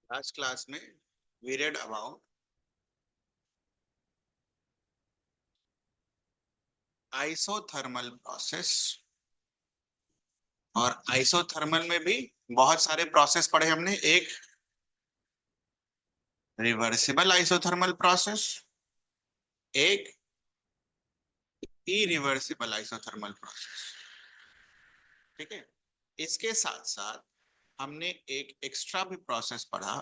Last class में we read about isothermal process. और isothermal में भी बहुत सारे प्रोसेस पढ़े हमने। एक रिवर्सिबल आइसोथर्मल प्रोसेस, एक इरिवर्सिबल आइसोथर्मल प्रोसेस। ठीक है। इसके साथ साथ हमने एक एक्स्ट्रा भी प्रोसेस पढ़ा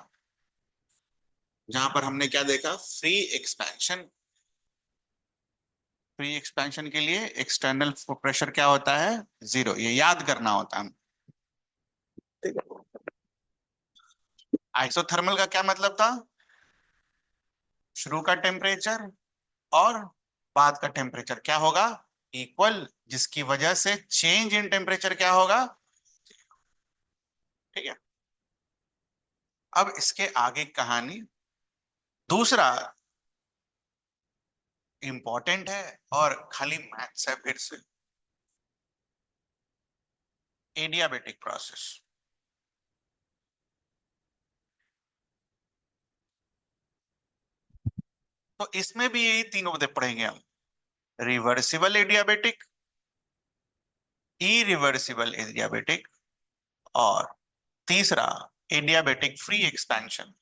जहां पर हमने क्या देखा, फ्री एक्सपेंशन। फ्री एक्सपेंशन के लिए एक्सटर्नल प्रेशर क्या होता है, जीरो। ये याद करना होता है। ठीक है। आइसोथर्मल का क्या मतलब था, शुरू का टेम्परेचर और बाद का टेम्परेचर क्या होगा, इक्वल, जिसकी वजह से चेंज इन टेम्परेचर क्या होगा। ठीक है। अब इसके आगे कहानी दूसरा इंपॉर्टेंट है और खाली मैथ्स है फिर से, एडियाबेटिक प्रोसेस। तो इसमें भी यही तीनों पढ़ेंगे हम, रिवर्सिबल एडियाबेटिक, इरिवर्सिबल एडियाबेटिक और तीसरा एडियाबेटिक फ्री एक्सपेंशन।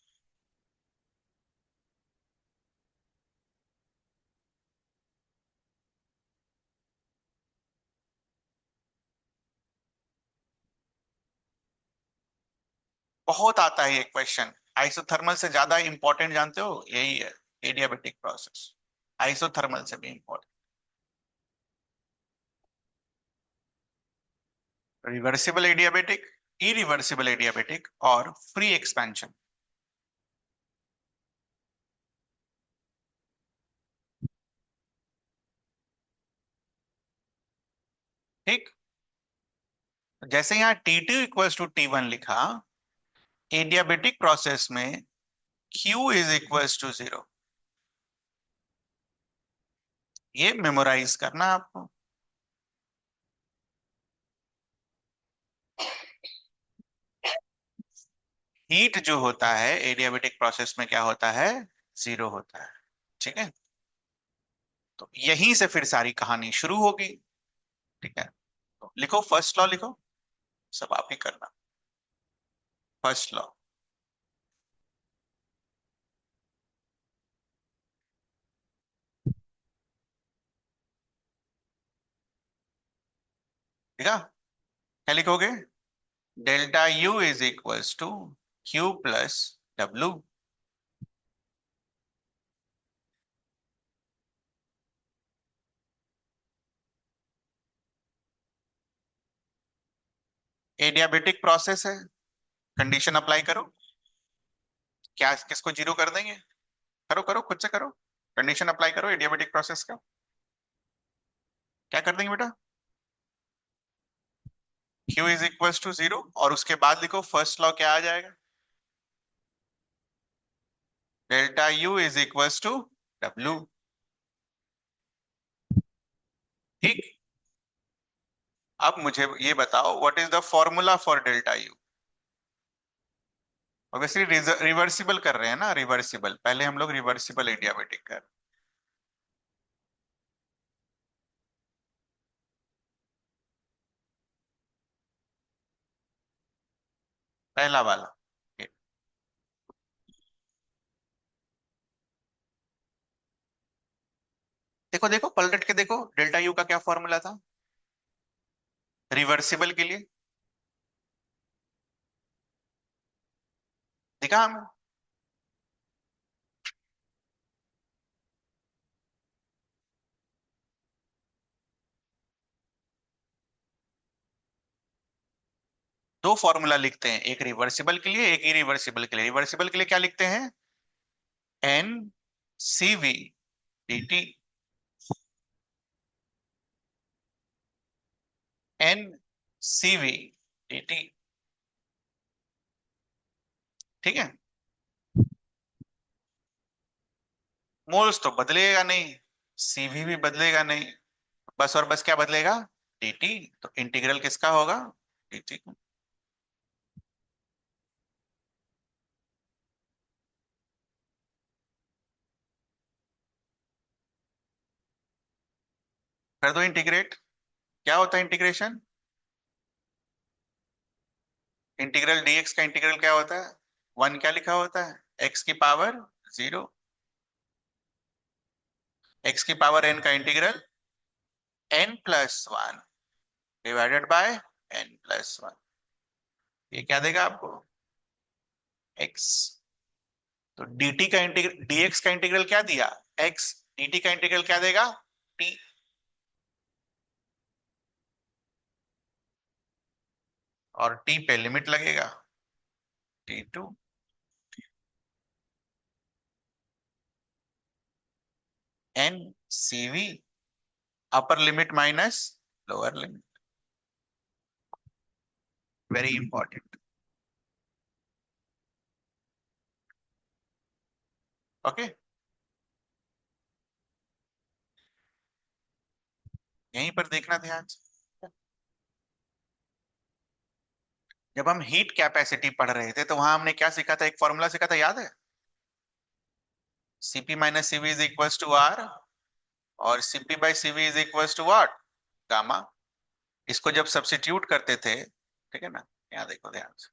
बहुत आता है ये क्वेश्चन। आइसोथर्मल से ज्यादा इंपॉर्टेंट जानते हो यही है, एडियाबेटिक प्रोसेस, आइसोथर्मल से भी important. Reversible adiabatic, irreversible adiabatic और फ्री एक्सपेंशन। ठीक। जैसे यहाँ T2 इक्वल्स टू T1 लिखा, एडियाबेटिक प्रोसेस में Q is equals to zero. ये मेमोराइज करना आपको। हीट जो होता है एडियाबेटिक प्रोसेस में क्या होता है, जीरो होता है। ठीक है। तो यहीं से फिर सारी कहानी शुरू होगी। ठीक है। तो लिखो फर्स्ट लॉ, लिखो, सब आप ही करना। फर्स्ट लॉ, ठीक है। क्या लिखोगे, delta U is equals to Q plus W. Adiabatic process है, कंडीशन अप्लाई करो। क्या किसको जीरो कर देंगे, करो करो खुद से करो। कंडीशन अप्लाई करो एडियाबेटिक प्रोसेस का, क्या कर देंगे बेटा, Q is equals to zero. और उसके बाद लिखो फर्स्ट लॉ क्या आ जाएगा, delta U is equals to W. ठीक। अब मुझे ये बताओ what is the formula for delta U. Obviously reversible कर रहे हैं ना, रिवर्सिबल, पहले हम लोग रिवर्सिबल एडियाबेटिक कर, पहला वाला। देखो देखो पलट के देखो, डेल्टा यू का क्या फॉर्मूला था रिवर्सिबल के लिए, देखा हम। दो फॉर्मूला लिखते हैं, एक रिवर्सिबल के लिए, एक इरिवर्सिबल के लिए। रिवर्सिबल के लिए क्या लिखते हैं, N C V D T, N C V D T. ठीक है। मोल्स तो बदलेगा नहीं, सीवी भी बदलेगा नहीं, बस और बस क्या बदलेगा, dt। तो इंटीग्रल किसका होगा, dt। कर दो इंटीग्रेट। क्या होता है इंटीग्रेशन? इंटीग्रल डीएक्स का इंटीग्रल क्या होता है? वन क्या लिखा होता है? एक्स की पावर जीरो। एक्स की पावर एन का integral N plus one divided by N plus one. ये क्या देगा आपको? एक्स। तो dt का इंटीग्रल, dx का इंटीग्रल क्या दिया? x। dt का इंटीग्रल क्या देगा? t। और t पे लिमिट लगेगा t2। n cv upper limit minus lower limit. Very important. Okay, यहीं पर देखना ध्यान से। जब हम हीट कैपेसिटी पढ़ रहे थे तो वहां हमने क्या सीखा था? एक फॉर्मूला सीखा था, याद है? cp minus cv is equal to r। और cp by cv is equal to what? Gamma. इसको जब सब्स्टिट्यूट करते थे, ठीक है ना, यहाँ देखो ध्यान से।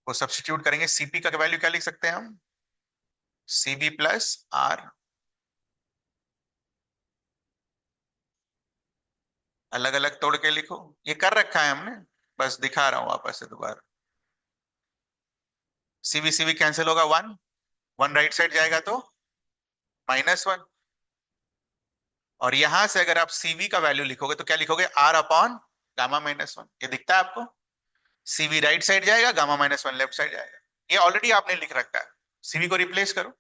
वो सब्स्टिट्यूट करेंगे, सीपी का वैल्यू क्या लिख सकते हैं हम? CB plus R. अलग अलग तोड़ के लिखो, ये कर रखा है हमने, बस दिखा रहा हूं वापस से दोबारा। सीबी सीबी कैंसिल होगा, वन। वन राइट साइड जाएगा तो माइनस वन। और यहां से अगर आप सीवी का वैल्यू लिखोगे तो क्या लिखोगे? R upon gamma minus one. ये दिखता है आपको? सीवी राइट साइड जाएगा, gamma minus one left side जाएगा। ये ऑलरेडी आपने लिख रखा है। सीवी को रिप्लेस करो,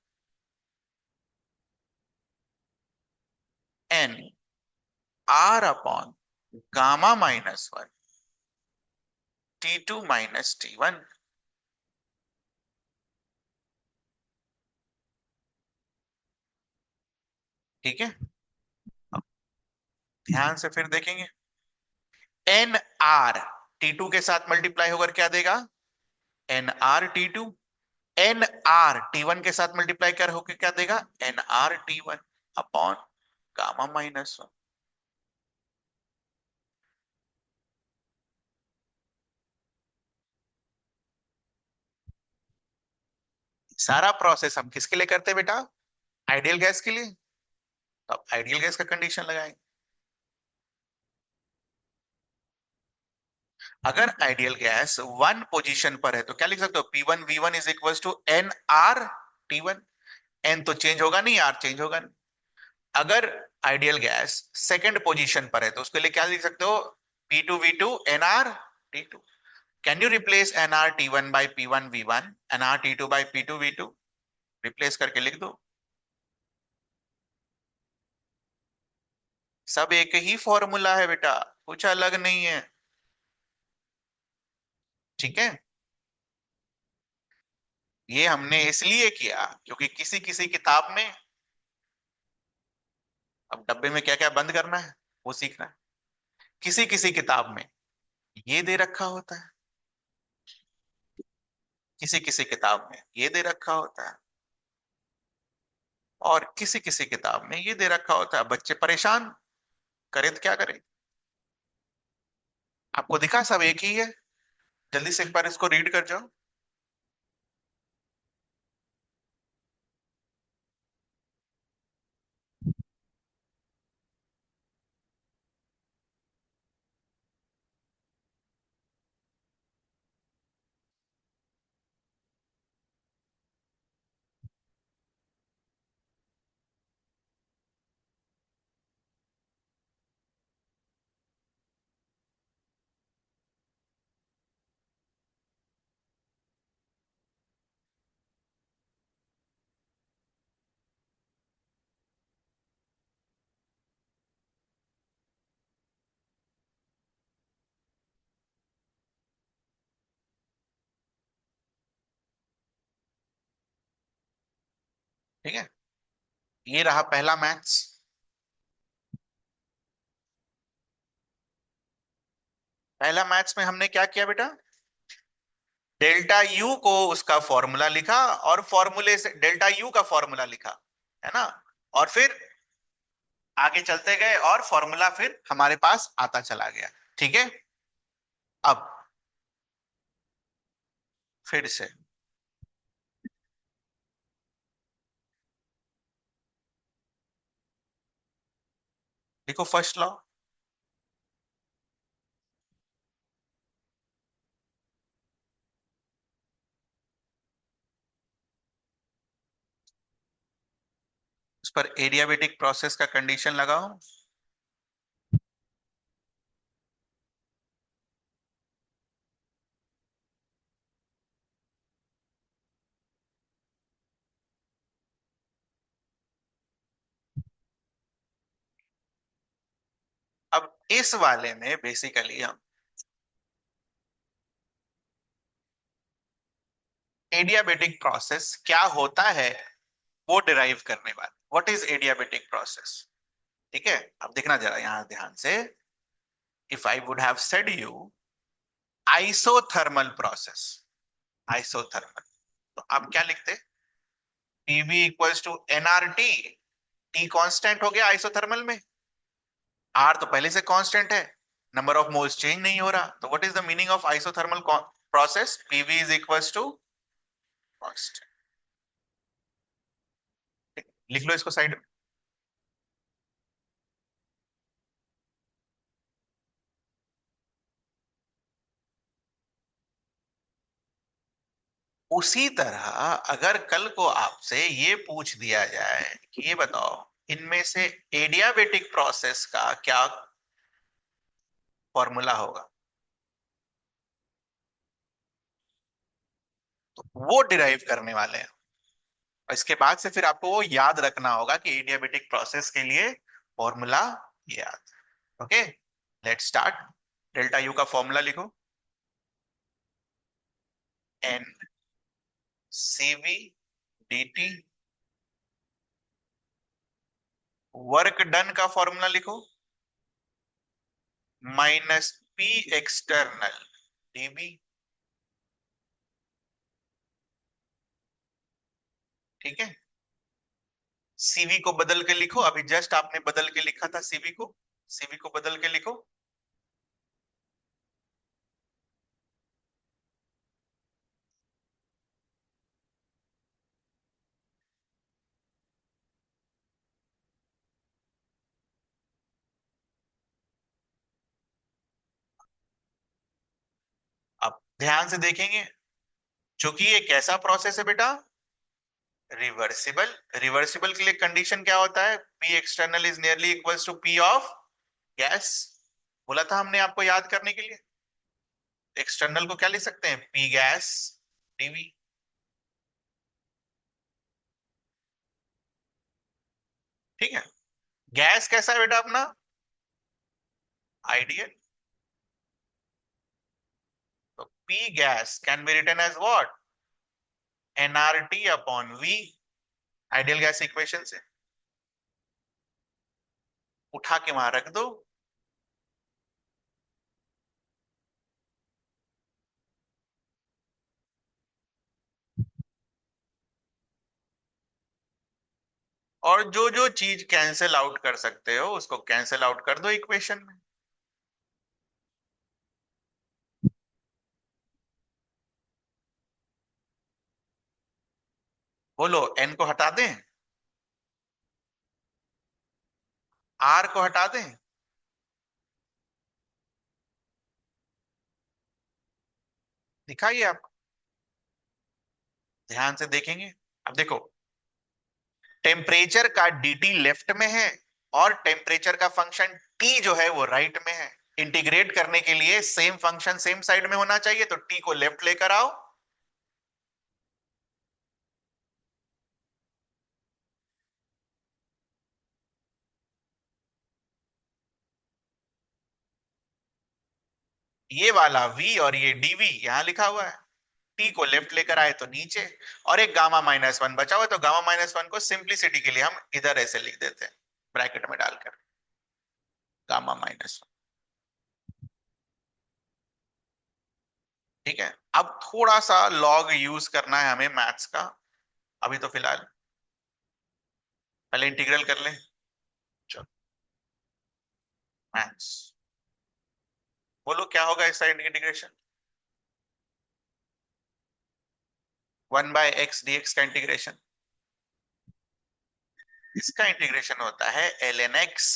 N R upon gamma minus one T2 minus T1। ठीक है, अब ध्यान से फिर देखेंगे। एन आर T2 के साथ मल्टीप्लाई होकर क्या देगा? N are T2। N R T1 के साथ मल्टीप्लाई कर होकर क्या देगा? N R T1 upon gamma minus one. सारा प्रोसेस हम किसके लिए करते हैं बेटा? आइडियल गैस के लिए। तो अब आइडियल गैस का कंडीशन लगाएंगे। अगर आइडियल गैस वन पोजीशन पर है तो क्या लिख सकते हो? P1 V1 is equal to N R T1। N तो चेंज होगा नहीं, आर चेंज होगा नहीं। अगर आइडियल गैस सेकंड पोजीशन पर है तो उसके लिए क्या लिख सकते हो? P2 V2 NR T2। Can you replace NR T1 by P1 V1, NR T2 by P2 V2? Replace करके लिख दो। सब एक ही फॉर्मूला है बेटा, कुछ अलग नहीं है। ठीक है, ये हमने इसलिए किया क्योंकि किसी किसी किताब में, अब डब्बे में क्या क्या बंद करना है वो सीखना है। किसी किसी किताब में ये दे रखा होता है, किसी किसी किताब में ये दे रखा होता है, और किसी किसी किताब में ये दे रखा होता है। बच्चे परेशान करे तो क्या करें? आपको दिखा सब एक ही है। जल्दी से एक बार इसको रीड कर जाओ। ठीक है, ये रहा पहला मैथ्स। पहला मैथ्स में हमने क्या किया बेटा? डेल्टा यू को उसका फॉर्मूला लिखा, और फॉर्मूले से डेल्टा यू का फॉर्मूला लिखा, है ना। और फिर आगे चलते गए और फॉर्मूला फिर हमारे पास आता चला गया। ठीक है। अब फिर से देखो फर्स्ट लॉ। उस पर एडियाबेटिक प्रोसेस का कंडीशन लगाओ। अब इस वाले में बेसिकली हम एडियाबेटिक प्रोसेस क्या होता है वो डिराइव करने वाले, व्हाट इज एडियाबेटिक प्रोसेस। ठीक है। अब देखना जरा यहां ध्यान से, if I would have said you isothermal process, isothermal, तो आप क्या लिखते? PV equals to NRT, T constant हो गया आइसोथर्मल में, आर तो पहले से कांस्टेंट है, नंबर ऑफ मोल्स चेंज नहीं हो रहा, तो what is the meaning of isothermal process? PV is equals to constant. लिख लो इसको साइड में। उसी तरह अगर कल को आपसे ये पूछ दिया जाए कि ये बताओ इनमें से एडियाबेटिक प्रोसेस का क्या फॉर्मूला होगा, तो वो डिराइव करने वाले हैं। और इसके बाद से फिर आपको वो याद रखना होगा कि एडियाबेटिक प्रोसेस के लिए फॉर्मूला याद। Okay, let's start. Delta U का फॉर्मूला लिखो, N C V D T. Work done का फॉर्मूला लिखो, माइनस पी एक्सटर्नल डीबी। ठीक है। सीवी को बदल के लिखो, अभी जस्ट आपने बदल के लिखा था सीवी को, सीवी को बदल के लिखो। अब ध्यान से देखेंगे, चूंकि ये कैसा प्रोसेस है बेटा, रिवर्सिबल। रिवर्सिबल के लिए कंडीशन क्या होता है? P external is nearly equals to P of gas. बोला था हमने आपको याद करने के लिए, एक्सटर्नल को क्या लिख सकते हैं? P gas DV. ठीक है। गैस कैसा है बेटा अपना? आइडियल। तो P gas can be written as what? NRT upon V, ideal gas equation से उठा के वहां रख दो। और जो जो चीज कैंसिल आउट कर सकते हो उसको कैंसिल आउट कर दो इक्वेशन में। बोलो, एन को हटा दें, आर को हटा दें? दिखाइए आप, ध्यान से देखेंगे। अब देखो, टेम्परेचर का डीटी लेफ्ट में है और टेम्परेचर का फंक्शन टी जो है वो राइट में है। इंटीग्रेट करने के लिए सेम फंक्शन सेम साइड में होना चाहिए, तो टी को लेफ्ट लेकर आओ। ये वाला v और ये dv यहां लिखा हुआ है, टी को लेफ्ट लेकर आए तो नीचे, और एक गामा माइनस वन बचा हुआ है, तो गामा माइनस वन को सिंप्लिसिटी के लिए हम इधर ऐसे लिख देते हैं ब्रैकेट में डालकर, गामा माइनस वन। ठीक है, अब थोड़ा सा लॉग यूज करना है हमें मैथ्स का। अभी तो फिलहाल पहले इंटीग्रल कर ले। चलो, मैथ्स, बोलो क्या होगा इस साइड इंटीग्रेशन। 1/x dx का इंटीग्रेशन, इसका इंटीग्रेशन होता है ln x।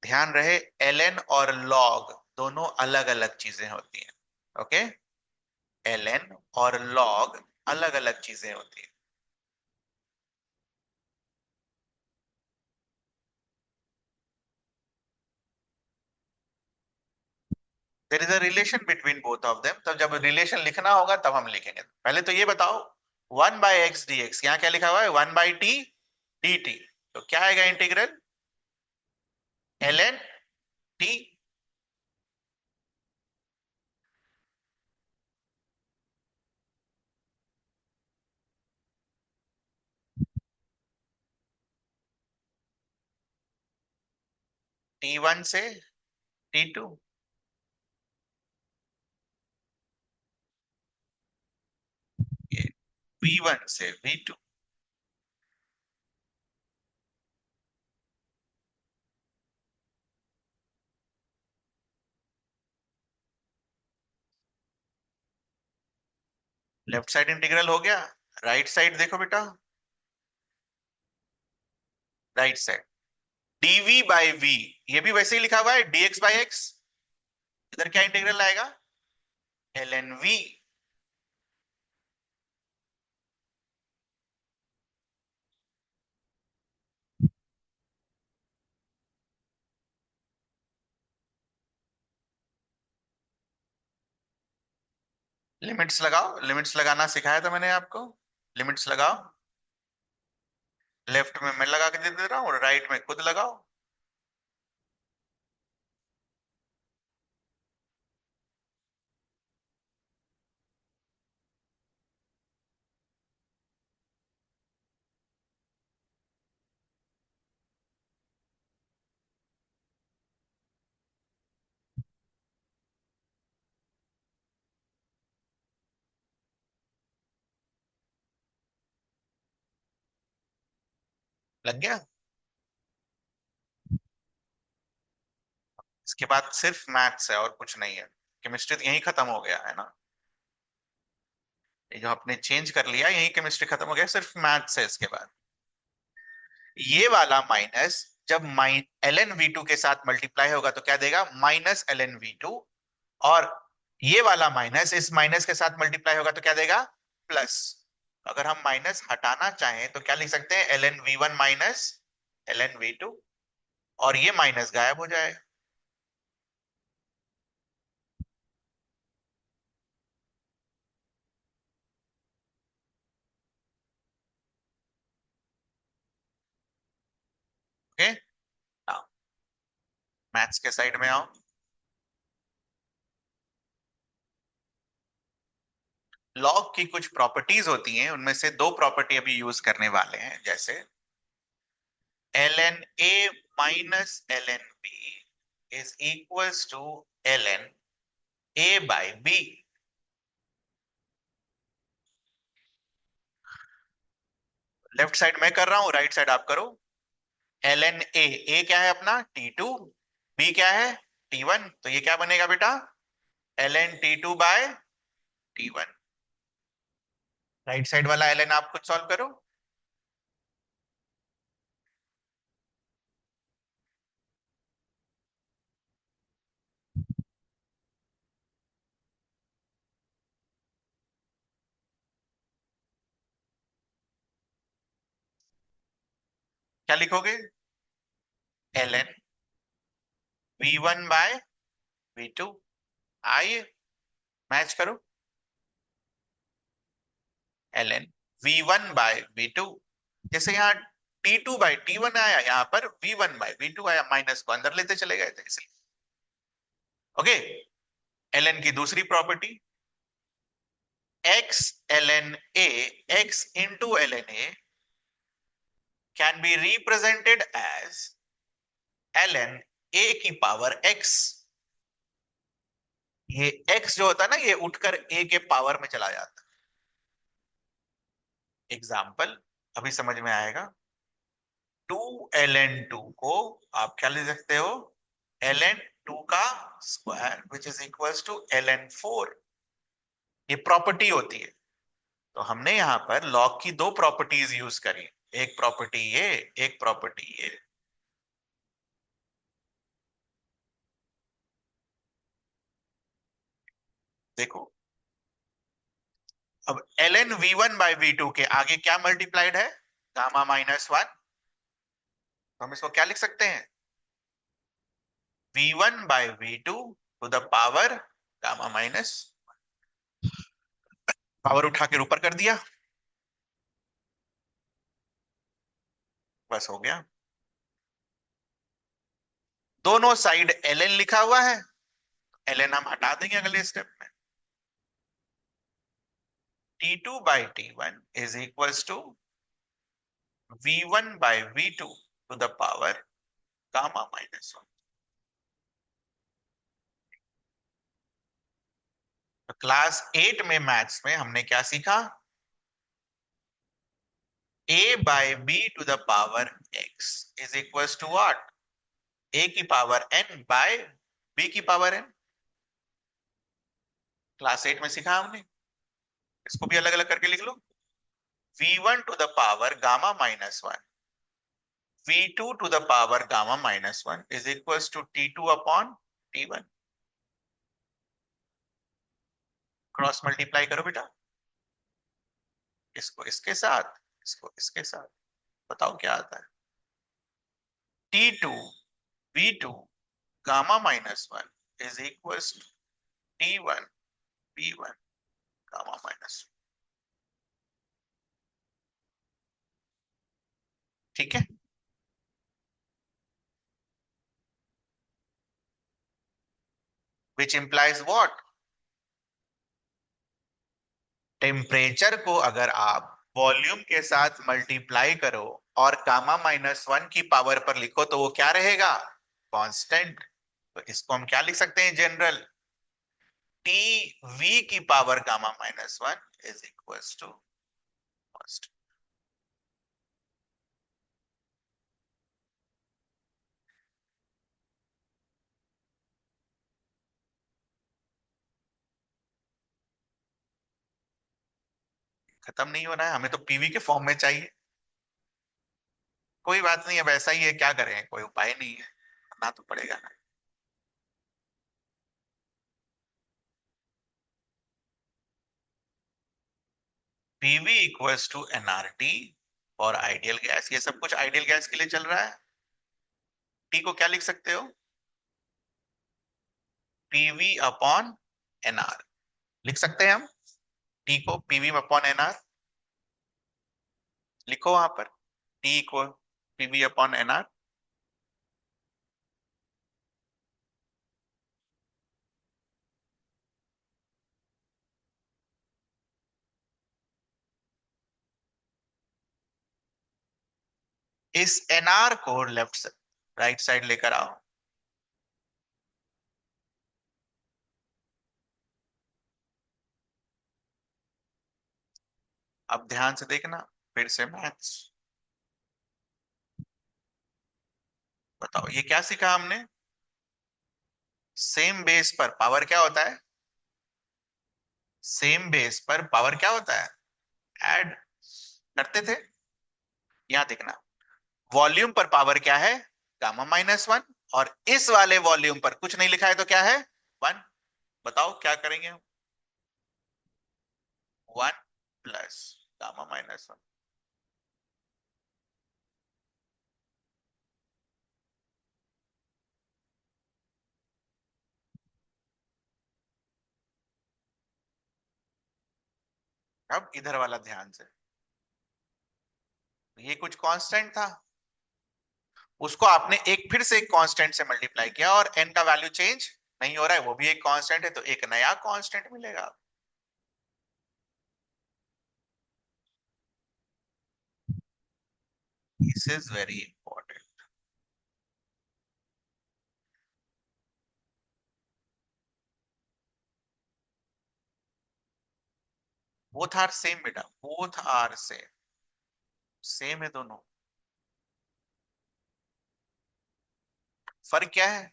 ध्यान रहे, ln और log दोनों अलग अलग चीजें होती हैं। ओके, ln और log अलग अलग चीजें होती हैं। There is a relation between both of them. तब जब रिलेशन लिखना होगा तब हम लिखेंगे। पहले तो ये बताओ, 1/x dx यहाँ क्या लिखा हुआ है, 1/t dt। तो क्या आएगा इंटीग्रल, ln t। t1 से t2, ये v1 से v2। लेफ्ट साइड इंटीग्रल हो गया। राइट साइड देखो बेटा, राइट साइड dv/v, ये भी वैसे ही लिखा हुआ है dx/x। इधर क्या इंटीग्रल आएगा, ln v। लिमिट्स लगाओ, लिमिट्स लगाना सिखाया था मैंने आपको। लिमिट्स लगाओ, लेफ्ट में मैं लगा के दे रहा हूँ और राइट में खुद लगाओ। लग गया। इसके बाद सिर्फ मैथ्स है और कुछ नहीं है। केमिस्ट्री तो यही खत्म हो गया है ना, ये जो आपने चेंज कर लिया यही केमिस्ट्री खत्म हो गया, सिर्फ मैथ्स है इसके बाद। ये वाला माइनस जब ln v2 के साथ मल्टीप्लाई होगा तो क्या देगा, -ln v2। और ये वाला माइनस इस माइनस के साथ मल्टीप्लाई होगा तो क्या देगा, प्लस। अगर हम माइनस हटाना चाहें तो क्या लिख सकते हैं, ln v1 minus ln v2, और ये माइनस गायब हो जाए। ओके, मैथ्स के साइड में आओ। लॉग की कुछ प्रॉपर्टीज होती हैं, उनमें से दो प्रॉपर्टी अभी यूज करने वाले हैं। जैसे ln a minus ln b is equals to ln a/b। Left side मैं कर रहा हूं, राइट साइड आप करो। ln a क्या है अपना t2, b क्या है t1, तो ये क्या बनेगा बेटा, ln t2/t1। राइट साइड वाला ln आप खुद सॉल्व करो। क्या लिखोगे, ln v1/v2। आइए मैच करो, ln v1/v2। जैसे यहाँ t2/t1 आया, यहाँ पर v1/v2 आया, माइनस को अंदर लेते चले गए थे इसलिए। ओके, ln की दूसरी property, x ln a, x into ln a can be represented as ln a की पावर x। ये x जो होता है ना, ये उठकर a के पावर में चला जाता है। एग्जाम्पल अभी समझ में आएगा। 2 ln 2 को आप क्या ले सकते हो, ln 2 का square which is equals to ln 4। ये प्रॉपर्टी होती है। तो हमने यहां पर लॉग की दो प्रॉपर्टीज यूज करी, एक प्रॉपर्टी ये, एक प्रॉपर्टी ये। देखो, अब ln v1/v2 के आगे क्या मल्टीप्लाइड है, गामा-1। तो हम इसको क्या लिख सकते हैं, v1/v2 to the power gamma-, power उठा के ऊपर कर दिया, बस हो गया। दोनों साइड ln लिखा हुआ है, ln हम हटा देंगे अगले स्टेप में। t2/t1 is equals to v1/v2 to the power gamma. तो क्लास 8 में मैथ्स में हमने क्या सीखा, a/b to the power x is equals to what, a की पावर n बाय b की पावर n। क्लास 8 में सीखा हमने, इसको भी अलग अलग करके लिख लो। v1 to the power gamma, v2 to the power gamma is equals to t2 upon t1। Cross multiply करो बेटा, इसको इसके साथ, इसको इसके साथ, बताओ क्या आता है। t2 v2 gamma is equals to t1 v1 gamma-. ठीक है, विच इंप्लाइज व्हाट, टेम्परेचर को अगर आप वॉल्यूम के साथ मल्टीप्लाई करो और गामा-1 की पावर पर लिखो तो वो क्या रहेगा, कांस्टेंट। तो इसको हम क्या लिख सकते हैं, जनरल, टी वी की power gamma is equals to constant. खत्म नहीं हो रहा है, हमें तो पीवी के फॉर्म में चाहिए। कोई बात नहीं, अब ऐसा ही है, क्या करें, कोई उपाय नहीं है, करना तो पड़ेगा ना। पीवी इक्वल्स टू एनआरटी और आइडियल गैस, ये सब कुछ आइडियल गैस के लिए चल रहा है। टी को क्या लिख सकते हो, पीवी अपॉन एनआर लिख सकते हैं हम। टी को पीवी अपॉन एनआर लिखो वहां पर, टी को पीवी अपॉन एनआर। इस एनआर को लेफ्ट राइट साइड लेकर आओ। अब ध्यान से देखना, फिर से मैथ्स, बताओ ये क्या सीखा हमने, सेम बेस पर पावर क्या होता है, सेम बेस पर पावर क्या होता है, ऐड करते थे। यहां देखना, वॉल्यूम पर पावर क्या है, गामा-1, और इस वाले वॉल्यूम पर कुछ नहीं लिखा है तो क्या है, 1। बताओ क्या करेंगे हम, 1 प्लस गामा-1। अब इधर वाला ध्यान से, ये कुछ कांस्टेंट था, उसको आपने एक फिर से एक कांस्टेंट से मल्टीप्लाई किया और n का वैल्यू चेंज नहीं हो रहा है, वो भी एक कांस्टेंट है, तो एक नया कांस्टेंट मिलेगा। This is very important. Both are same बेटा, बोथ आर सेम है दोनों। फर्क क्या है?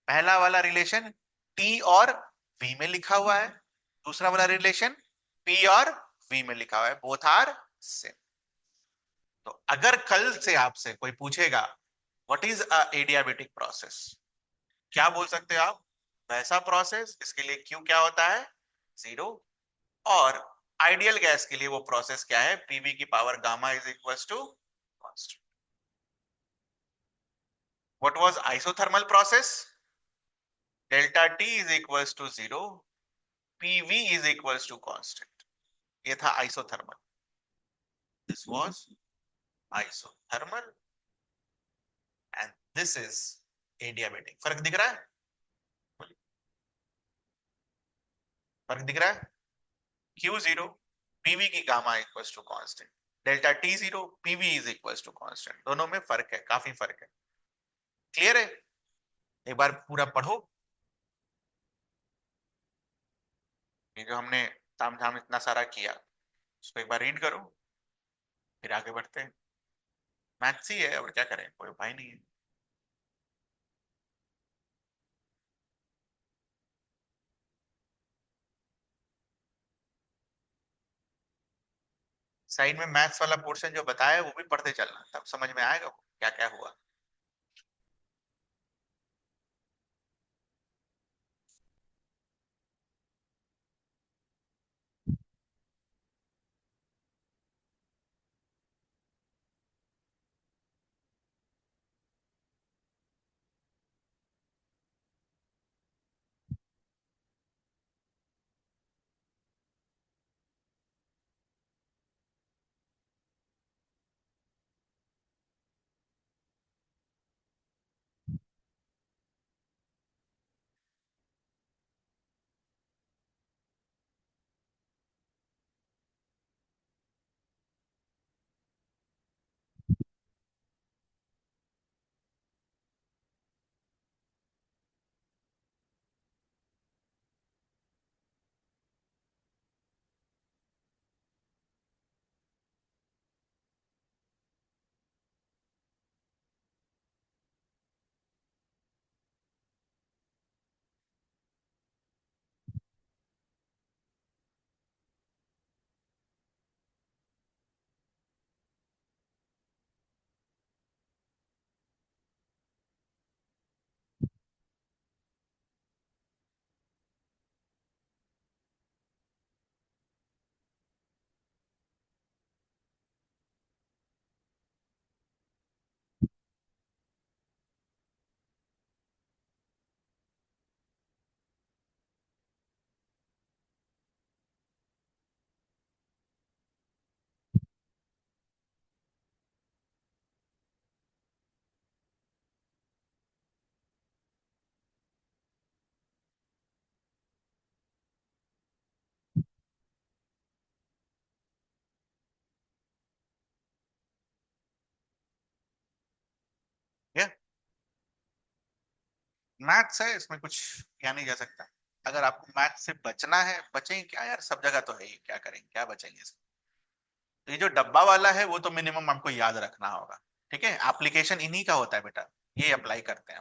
पहला वाला रिलेशन टी और वी में लिखा हुआ है, दूसरा वाला रिलेशन पी और वी में लिखा हुआ है, बोथ आर सेम। तो अगर कल से आपसे कोई पूछेगा what is a adiabatic process, क्या बोल सकते हो आप? वैसा प्रोसेस इसके लिए क्यू क्या होता है? 0। और आइडियल गैस के लिए वो प्रोसेस क्या है? पीवी की power gamma is equal to constant. What was isothermal process? Delta T is equal to 0, PV is equal to constant. ये था isothermal. This was isothermal and this is adiabatic. फर्क दिख रहा है? फर्क दिख रहा है? क्यू 0, पीवी की gamma equal to constant, delta T 0, PV is equal to constant. दोनों में फर्क है, काफी फर्क है। क्लियर है? एक बार पूरा पढ़ो, ये जो हमने ताम झाम इतना सारा किया उसको एक बार रीड करो, फिर आगे बढ़ते हैं। मैथ्स ही है और क्या करें, कोई उपाय नहीं है। साइड में मैथ्स वाला पोर्शन जो बताया वो भी पढ़ते चलना, तब समझ में आएगा क्या क्या हुआ। ये मैथ्स है, इसमें कुछ किया नहीं जा सकता। अगर आपको मैथ्स से बचना है, बचेंगे क्या यार, सब जगह तो है ही, क्या करेंगे, क्या बचेंगे इसमें। तो ये जो डब्बा वाला है वो तो मिनिमम आपको याद रखना होगा। ठीक है, एप्लीकेशन इन्हीं का होता है बेटा, ये अप्लाई करते हैं।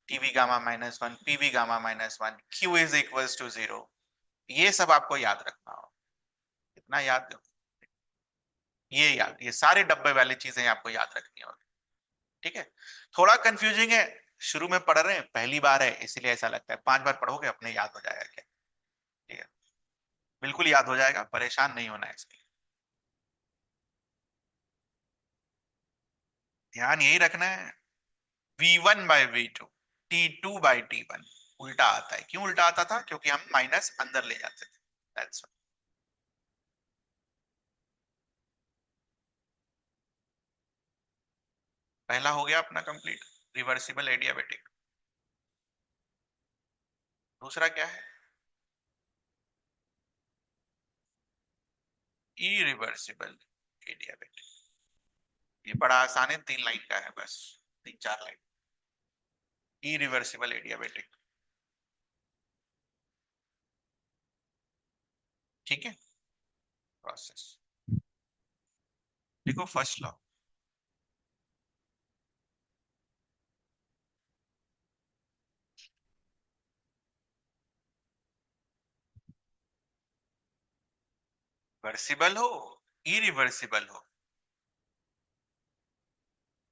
TV gamma -1, PV gamma -1, Q is equal to 0, ये सब आपको याद रखना होगा। इतना याद, ये सारे डब्बे वाली चीजें आपको याद रखनी होगी। ठीक है, थोड़ा कंफ्यूजिंग है, शुरू में पढ़ रहे हैं, पहली बार है इसीलिए ऐसा लगता है। 5 बार पढ़ोगे अपने याद हो जाएगा क्या। ठीक है, बिल्कुल याद हो जाएगा, परेशान नहीं होना है इसके लिए। ध्यान यही रखना है, V1/V2, T2/T1 उल्टा आता है। क्यों उल्टा आता था? क्योंकि हम माइनस अंदर ले जाते थे। That's why। पहला हो गया अपना कंप्लीट, रिवर्सिबल एडियाबेटिक। दूसरा क्या है? Irreversible adiabatic. ये बड़ा आसान है, 3 लाइन का है बस, 3-4 लाइन। Irreversible adiabatic. ठीक है, प्रोसेस। देखो फर्स्ट लॉ, रिवर्सिबल हो इरिवर्सिबल हो,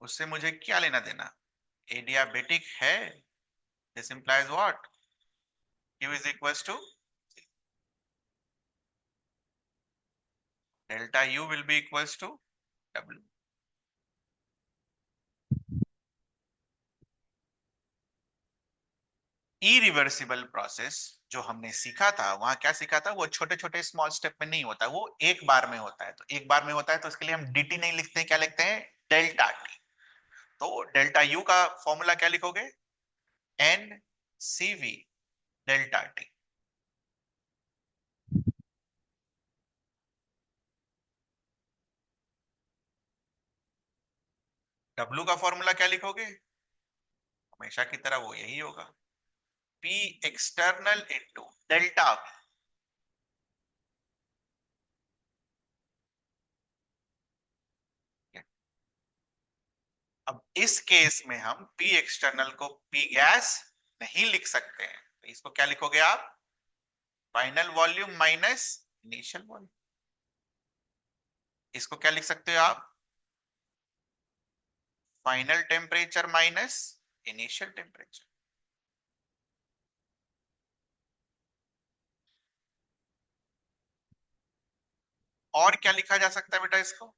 उससे मुझे क्या लेना देना। एडियाबेटिक है, this implies what, Q is equals to delta U will be equals to W। Irreversible process जो हमने सीखा था, वहां क्या सीखा था, वो छोटे छोटे स्मॉल स्टेप में नहीं होता, वो एक बार में होता है। तो एक बार में होता है तो इसके लिए हम dt नहीं लिखते हैं, क्या लिखते हैं, डेल्टा टी। तो डेल्टा यू का फॉर्मूला क्या लिखोगे, N C V delta T. W का फॉर्मूला क्या लिखोगे, हमेशा की तरह वो यही होगा, पी एक्सटर्नल इंटू डेल्टा। अब इस केस में हम पी एक्सटर्नल को पी गैस नहीं लिख सकते हैं, तो इसको क्या लिखोगे आप, final volume minus initial volume. इसको क्या लिख सकते हो आप, final temperature minus initial temperature. और क्या लिखा जा सकता है बेटा इसको,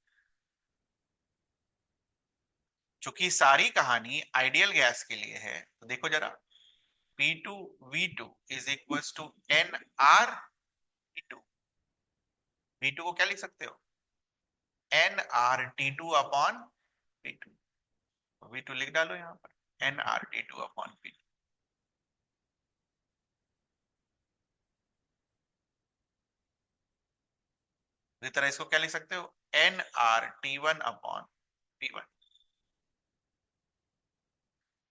चूंकि सारी कहानी आइडियल गैस के लिए है, तो देखो जरा, P2V2 is equals to NR T2। V2 को क्या लिख सकते हो, NR T2 upon P2। V2 लिख डालो यहां पर, NR T2 अपॉन P2। इसी तरह इसको क्या लिख सकते हो, NR T1 अपॉन P1।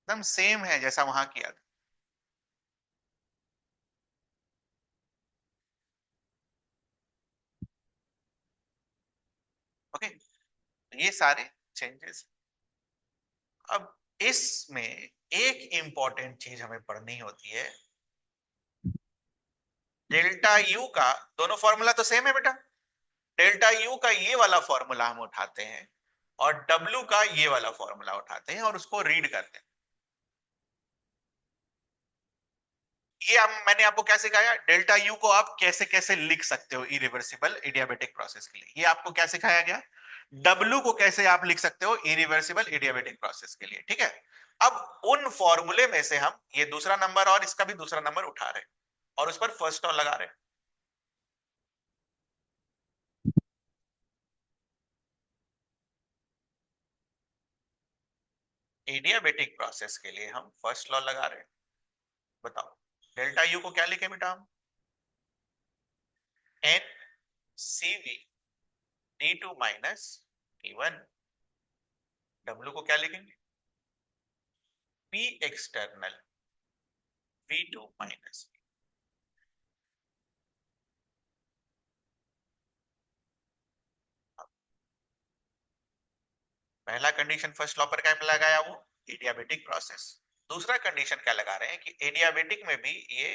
एकदम सेम है जैसा वहां किया था। ओके, ये सारे चेंजेस। अब इसमें एक इंपॉर्टेंट चीज हमें पढ़नी होती है, डेल्टा यू का, दोनों फॉर्मूला तो सेम है बेटा, डेल्टा यू का ये वाला फॉर्मूला हम उठाते हैं और डब्ल्यू का ये वाला फॉर्मूला उठाते हैं और उसको रीड करते हैं। ये मैंने आपको क्या सिखाया, डेल्टा यू को आप कैसे कैसे लिख सकते हो इरिवर्सिबल एडियाबेटिक प्रोसेस के लिए, ये आपको क्या सिखाया गया। डब्ल्यू को कैसे आप लिख सकते हो इरिवर्सिबल एडियाबेटिक प्रोसेस के लिए, ठीक है। अब उन फॉर्मूले में से हम ये दूसरा नंबर और इसका भी दूसरा नंबर उठा रहे हैं और उस पर फर्स्ट लॉ लगा रहे हैं। एडियाबेटिक प्रोसेस के लिए हम फर्स्ट लॉ लगा रहे हैं। बताओ, डेल्टा यू को क्या लिखे बेटा हम, N C V T2 minus T1। W को क्या लिखेंगे, P एक्सटर्नल V2 माइनस। पहला कंडीशन फर्स्ट लॉ पर क्या लगाया, वो एडियाबेटिक प्रोसेस। दूसरा कंडीशन क्या लगा रहे हैं कि एडियाबेटिक में भी ये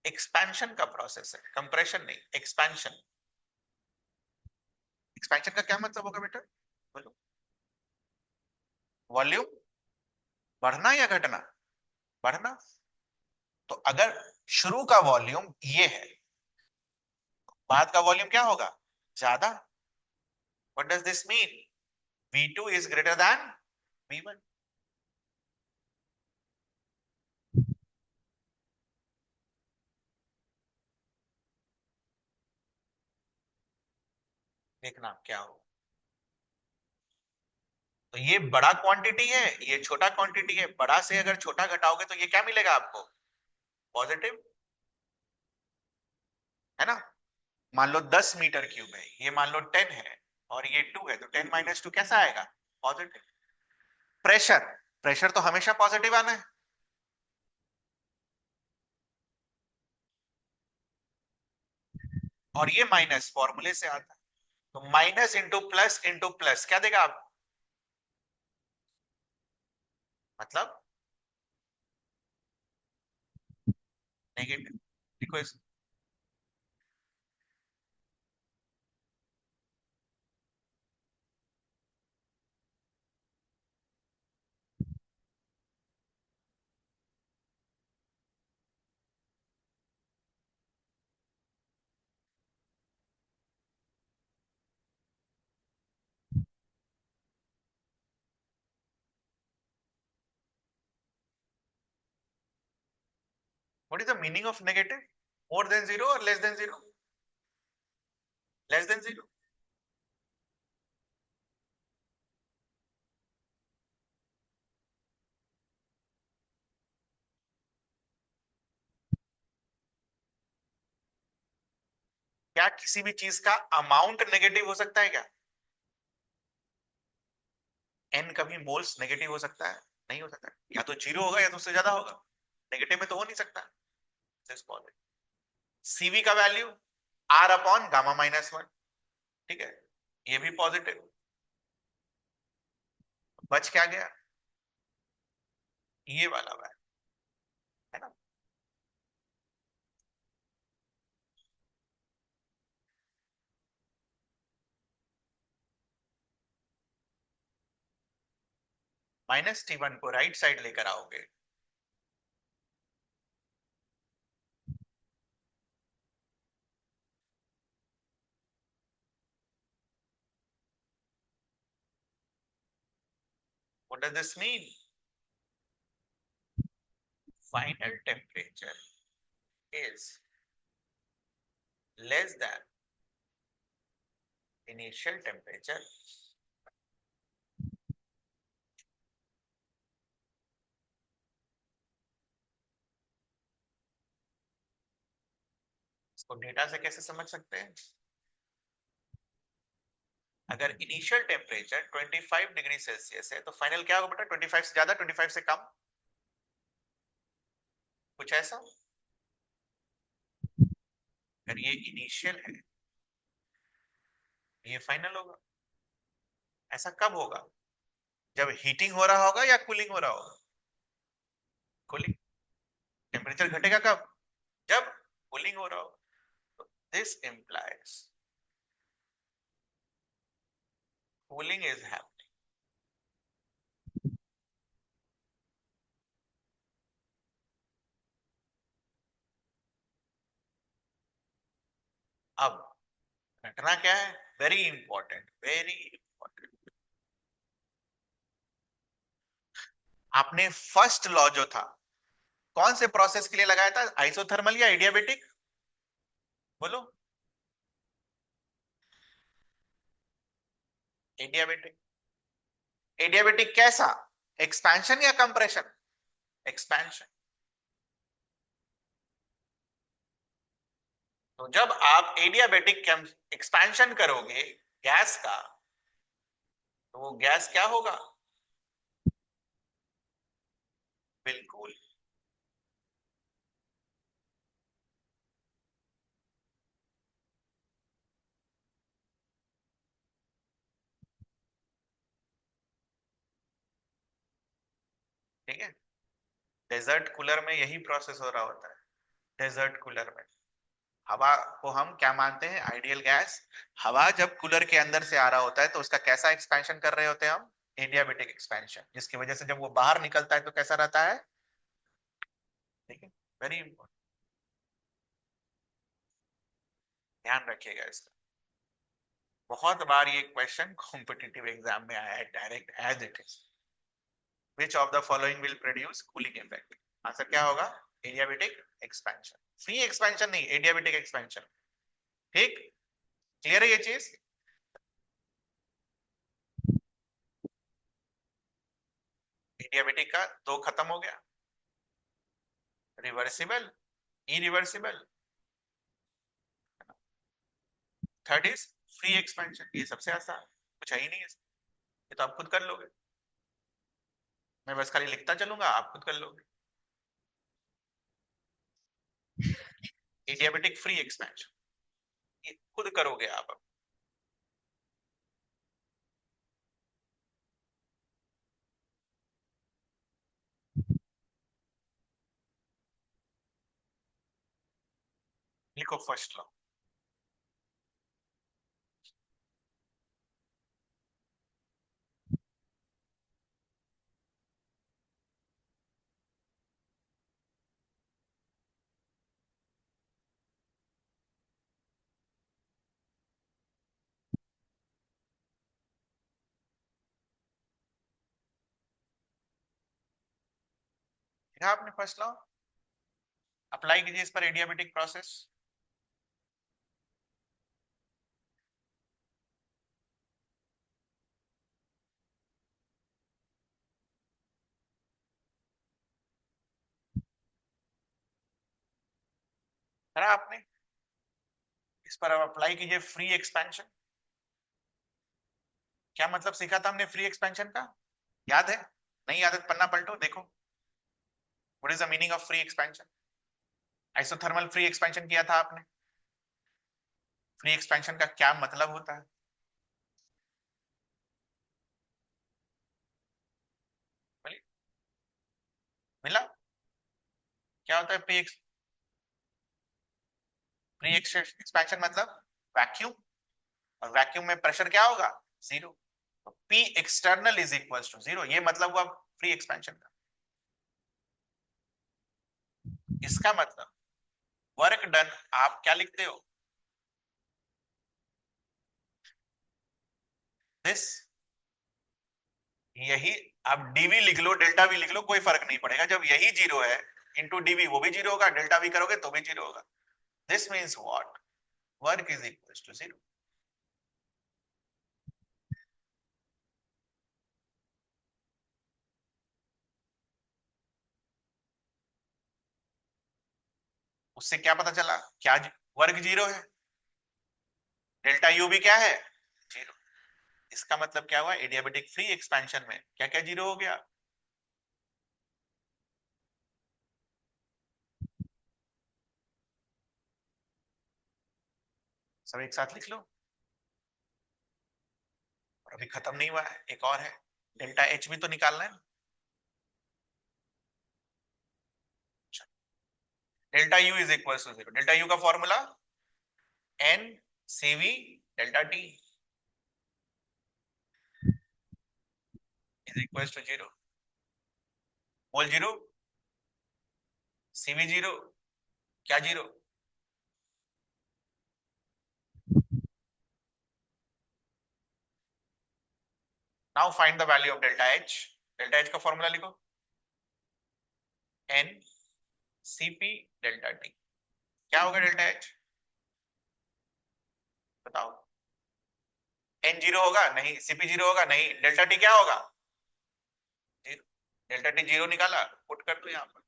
एक्सपेंशन का प्रोसेस है, कंप्रेशन नहीं, एक्सपेंशन। एक्सपेंशन का क्या मतलब होगा बेटा, बोलो, वॉल्यूम बढ़ना या घटना, बढ़ना। तो अगर शुरू का वॉल्यूम ये है, बाद का वॉल्यूम क्या होगा, ज्यादा। What does this mean, V2 is greater than V1। देखना क्या हो, तो ये बड़ा क्वांटिटी है, ये छोटा क्वांटिटी है, बड़ा से अगर छोटा घटाओगे तो ये क्या मिलेगा आपको, पॉजिटिव, है ना। मान लो 10 मीटर क्यूब है, ये मान लो 10 है और ये 2 है, तो 10 माइनस 2 कैसा आएगा, पॉजिटिव। प्रेशर, प्रेशर तो हमेशा पॉजिटिव आना है। और ये माइनस फॉर्मूले से आता है। तो माइनस इंटू प्लस क्या देगा आप, मतलब नेगेटिव। देखो इस what is the meaning of negative, more than zero और less than zero, less than zero. क्या किसी भी चीज का अमाउंट नेगेटिव हो सकता है क्या, एन कभी मोल्स नेगेटिव हो सकता है, नहीं हो सकता, या तो जीरो होगा या तो उससे ज्यादा होगा, नेगेटिव में तो हो नहीं सकता। सीवी का value R upon gamma minus one, ठीक है, ये भी पॉजिटिव। बच क्या गया, ये वाला वैल्यू, है ना। माइनस टी वन को राइट साइड लेकर आओगे, what does this mean, final temperature is less than initial temperature. इसको डेटा से कैसे समझ सकते हैं, अगर इनिशियल टेम्परेचर 25 डिग्री सेल्सियस है तो फाइनल क्या होगा बेटा, 25 से ज्यादा 25 से कम, कुछ ऐसा। अगर ये इनिशियल है, ये फाइनल होगा। ऐसा कब होगा, जब हीटिंग हो रहा होगा या कूलिंग हो रहा होगा, कूलिंग। टेम्परेचर घटेगा कब, जब कूलिंग हो रहा होगा। This implies cooling is happening. अब घटना क्या है, वेरी इंपॉर्टेंट, वेरी इंपॉर्टेंट। आपने फर्स्ट लॉ जो था कौन से प्रोसेस के लिए लगाया था, आइसोथर्मल या एडियाबेटिक, बोलो। एडियाबेटिक। एडियाबेटिक कैसा, एक्सपेंशन या कंप्रेशन, एक्सपेंशन। तो जब आप एडियाबेटिक एक्सपेंशन करोगे गैस का, तो वो गैस क्या होगा, बिल्कुल। ठीक है, डेजर्ट कूलर में यही प्रोसेस हो रहा होता है। डेजर्ट कूलर में हवा को हम क्या मानते हैं, आइडियल गैस। हवा जब कूलर के अंदर से आ रहा होता है तो उसका कैसा एक्सपेंशन कर रहे होते हैं हम, एडियाबेटिक एक्सपेंशन, जिसकी वजह से जब वो बाहर निकलता है तो कैसा रहता है। ठीक है, वेरी इंपॉर्टेंट, ध्यान रखिएगा इसका। बहुत बार ये क्वेश्चन कॉम्पिटिटिव एग्जाम में आया है direct as it is, which of the following will produce cooling effect. Answer क्या होगा, एडियाबेटिक एक्सपेंशन, फ्री एक्सपेंशन नहीं, एडियाबेटिक एक्सपेंशन। ठीक, क्लियर है ये चीज। एडियाबेटिक का दो खत्म हो गया, reversible, irreversible, third is free expansion, ये सबसे आसान, कुछ है ही नहीं है, ये तो आप खुद कर लोगे, मैं बस खाली लिखता चलूंगा, आप खुद कर लोगे। एडियाबेटिक फ्री एक्सपेंशन, खुद करोगे आप। लिखो फर्स्ट लॉ। लिखा आपने फर्स्ट लॉ, अप्लाई कीजिए इस पर एडियाबेटिक प्रोसेस। करा आपने, इस पर अब अप्लाई कीजिए फ्री एक्सपेंशन। क्या मतलब सीखा था हमने फ्री एक्सपेंशन का, याद है? नहीं याद है तो पन्ना पलटो देखो। What is the meaning of free expansion? Isothermal free expansion किया था आपने। फ्री एक्सपेंशन का क्या मतलब होता है? बोलिए। मिला? क्या होता है फ्री एक्सपेंशन मतलब वैक्यूम, और वैक्यूम में प्रेशर क्या होगा? जीरो। तो P external is equal to zero, ये मतलब हुआ फ्री एक्सपेंशन का। इसका मतलब वर्क डन आप क्या लिखते हो? दिस, यही। आप डीवी लिख लो, डेल्टा भी लिख लो, कोई फर्क नहीं पड़ेगा। जब यही जीरो है, इंटू डीवी वो भी जीरो होगा, डेल्टा भी करोगे तो भी जीरो होगा। This means what? Work is equal to zero. उससे क्या पता चला? क्या वर्क जीरो है, डेल्टा यू भी क्या है? जीरो। इसका मतलब क्या हुआ? एडियाबेटिक फ्री एक्सपेंशन में क्या क्या जीरो हो गया? सब एक साथ लिख लो। और अभी खत्म नहीं हुआ है, एक और है। डेल्टा एच भी तो निकालना है। Delta U is equal to zero. Delta U का formula N CV delta T is equal to zero. Mole zero, CV zero, क्या zero? Now find the value of delta H. Delta H का formula लिखो, N CP delta T. क्या होगा delta H? बताओ। N zero होगा नहीं, CP zero होगा नहीं, डेल्टा टी क्या होगा? जीरो। डेल्टा टी जीरो निकाला, पुट कर दो यहाँ पर।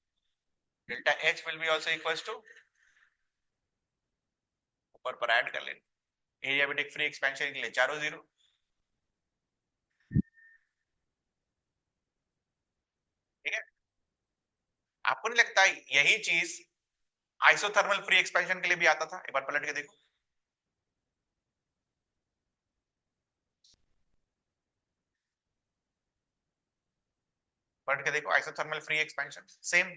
Delta H will be also equal to, ऊपर पर ऐड कर लेना। एडियाबेटिक फ्री एक्सपेंशन के लिए चारों जीरो। ठीक है। आपको नहीं लगता यही चीज आइसोथर्मल फ्री एक्सपेंशन के लिए भी आता था? एक बार पलट के देखो। पलट के देखो, isothermal free expansion same.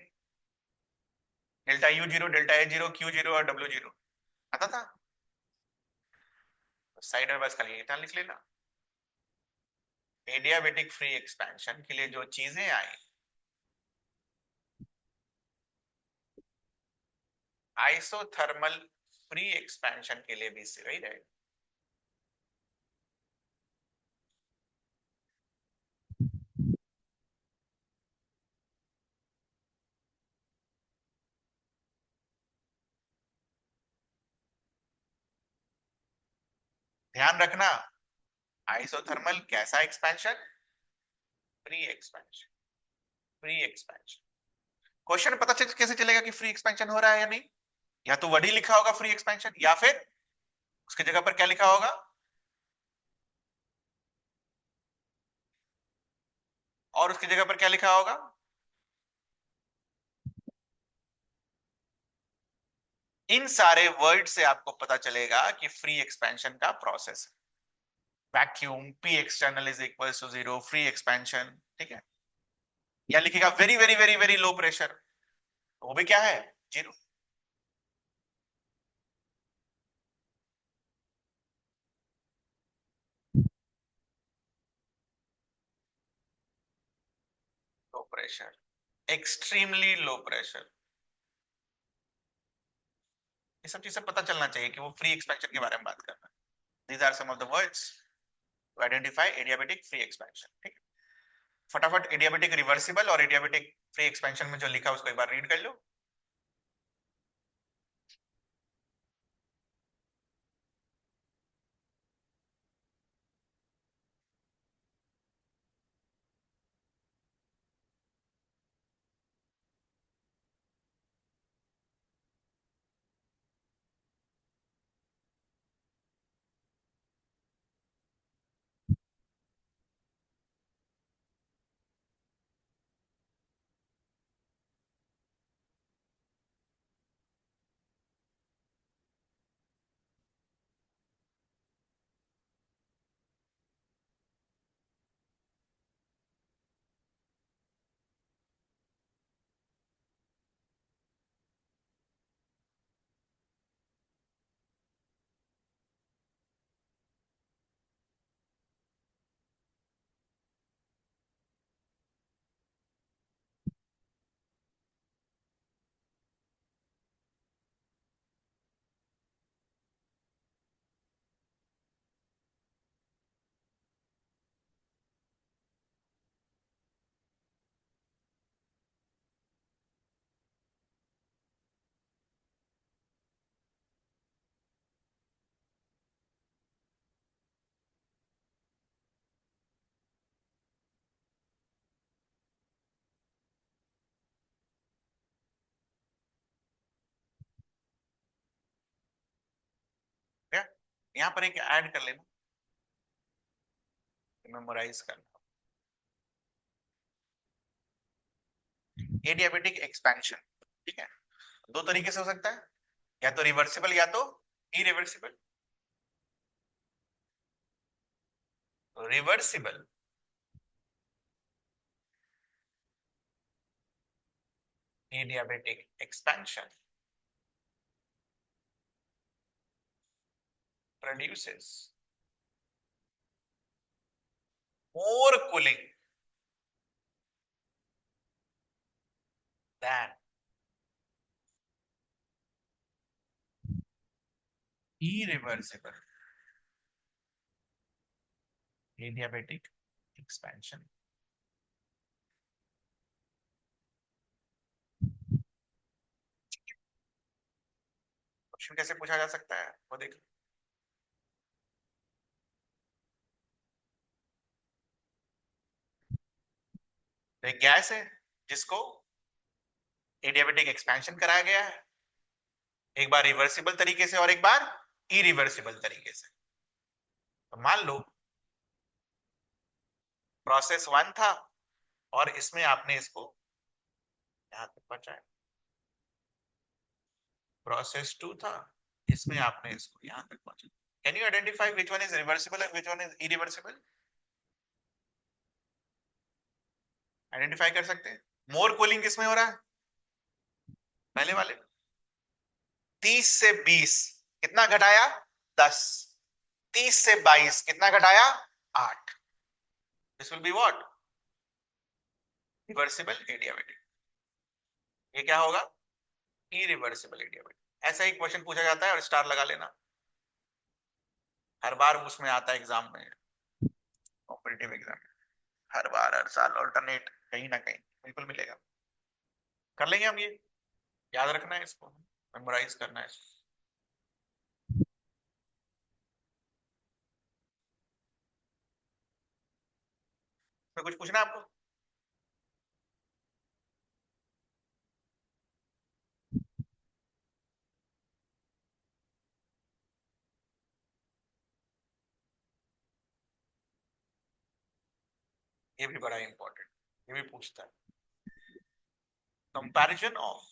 Delta U zero, delta A zero, Q zero और डब्ल्यू जीरो आता था। साइड में बस खाली इतना लिख लेना। एडियाबेटिक फ्री एक्सपेंशन के लिए जो चीजें आई, आइसोथर्मल फ्री एक्सपेंशन के लिए भी वही रहेगा। ध्यान रखना, आइसोथर्मल कैसा expansion? Free expansion. Free expansion. Question पता चल कैसे चलेगा कि फ्री एक्सपेंशन हो रहा है या नहीं? या तो वही लिखा होगा फ्री एक्सपेंशन, या फिर उसकी जगह पर क्या लिखा होगा? और उसकी जगह पर क्या लिखा होगा? इन सारे वर्ड से आपको पता चलेगा कि फ्री एक्सपेंशन का प्रोसेस है। Vacuum P external is equal to zero, free expansion, ठीक है। या लिखेगा very very very very low pressure, वो भी क्या है, zero. Low pressure, extremely low pressure, ये सब चीजें पता चलना चाहिए कि वो फ्री एक्सपेंशन के बारे में बात कर रहा है। These are some of the words to identify adiabatic free expansion, ठीक है। फटाफट एडियाबेटिक रिवर्सिबल और एडियाबेटिक फ्री एक्सपेंशन में जो लिखा है उसको एक बार रीड कर लो। क्या यहाँ पर एक ऐड कर लेना, मेमोराइज करना। एडियाबेटिक एक्सपेंशन, ठीक है, दो तरीके से हो सकता है, या तो रिवर्सिबल या तो irreversible. Reversible adiabatic expansion produces more cooling than irreversible adiabatic expansion। Question कैसे पूछा जा सकता है वो देख। तो एक गैस है जिसको एडियाबेटिक एक्सपेंशन कराया गया है, एक बार रिवर्सिबल तरीके से और एक बार इरिवर्सिबल तरीके से। तो मान लो प्रोसेस वन था और इसमें आपने इसको यहां तक पहुंचाया, प्रोसेस टू था, इसमें आपने इसको यहां तक पहुंचाया। Can you identify which one is reversible and which one is irreversible? Identify कर सकते हैं। मोर कूलिंग किसमें हो रहा है? पहले वाले। 30 से 20 कितना घटाया? 10। 30 से 22 कितना घटाया? 8। This will be what? Reversible adiabatic. ये क्या होगा? Irreversible adiabatic. ऐसा ही क्वेश्चन पूछा जाता है और स्टार लगा लेना, हर बार उसमें आता है एग्जाम में, कॉम्पिटिटिव एग्जाम में, हर बार हर साल ऑल्टरनेट कहीं ना कहीं बिल्कुल मिलेगा। कर लेंगे हम ये, याद रखना है इसको, मेमोराइज करना है इसको। तो कुछ पूछना है आपको? ये भी बड़ा इंपॉर्टेंट, ये भी पूछता है। Comparison of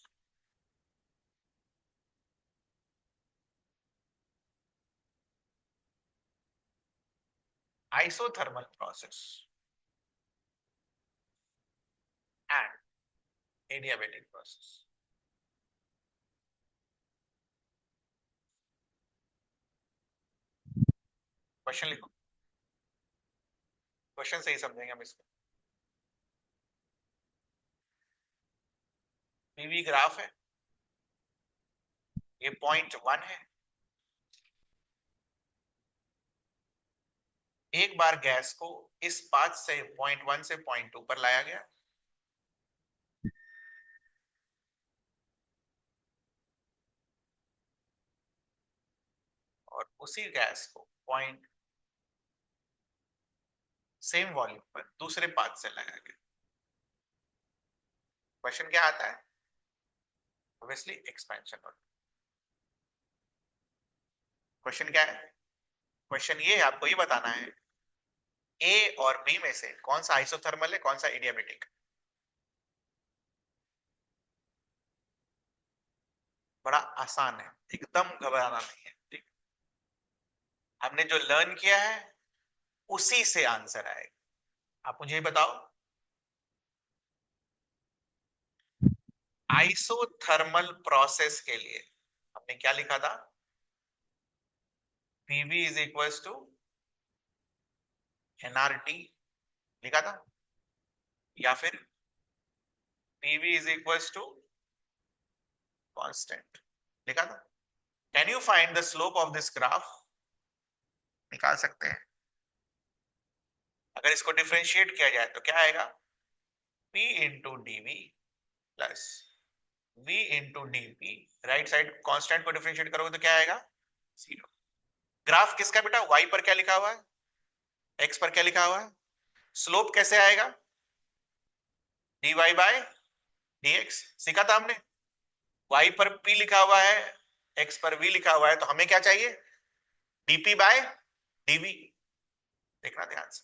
isothermal process and adiabatic process. Question लिखो, क्वेश्चन से ही समझेंगे हम इसको। पीवी ग्राफ है, ये .1 है। एक बार गैस को इस पाथ से .1 से .2 पर लाया गया, और उसी गैस को पॉइंट सेम वॉल्यूम पर दूसरे पाथ से लाया गया। क्वेश्चन क्या आता है? Obviously expansion. और क्वेश्चन क्या है? क्वेश्चन ये है, आपको ये बताना है ए और बी में से कौन सा आइसोथर्मल है, कौन सा एडियाबेटिक। बड़ा आसान है, एकदम घबराना नहीं है, ठीक। हमने जो लर्न किया है उसी से आंसर आएगा। आप मुझे बताओ, आइसोथर्मल प्रोसेस के लिए हमने क्या लिखा था? PV is equal to NRT लिखा था, या फिर PV is equal to constant लिखा था। Can you find the slope of this graph? निकाल सकते हैं। अगर इसको डिफरेंशिएट किया जाए तो क्या आएगा? P into DV plus V into DP. Right side constant को डिफरेंशिएट करोगे तो क्या आएगा? 0। ग्राफ किसका बेटा? y पर क्या लिखा हुआ है, x पर क्या लिखा हुआ है? स्लोप कैसे आएगा? dy by dx। सीखा था हमने। y पर p लिखा हुआ है, x पर v लिखा हुआ है, तो हमें क्या चाहिए? dp by dv। देखना ध्यान से,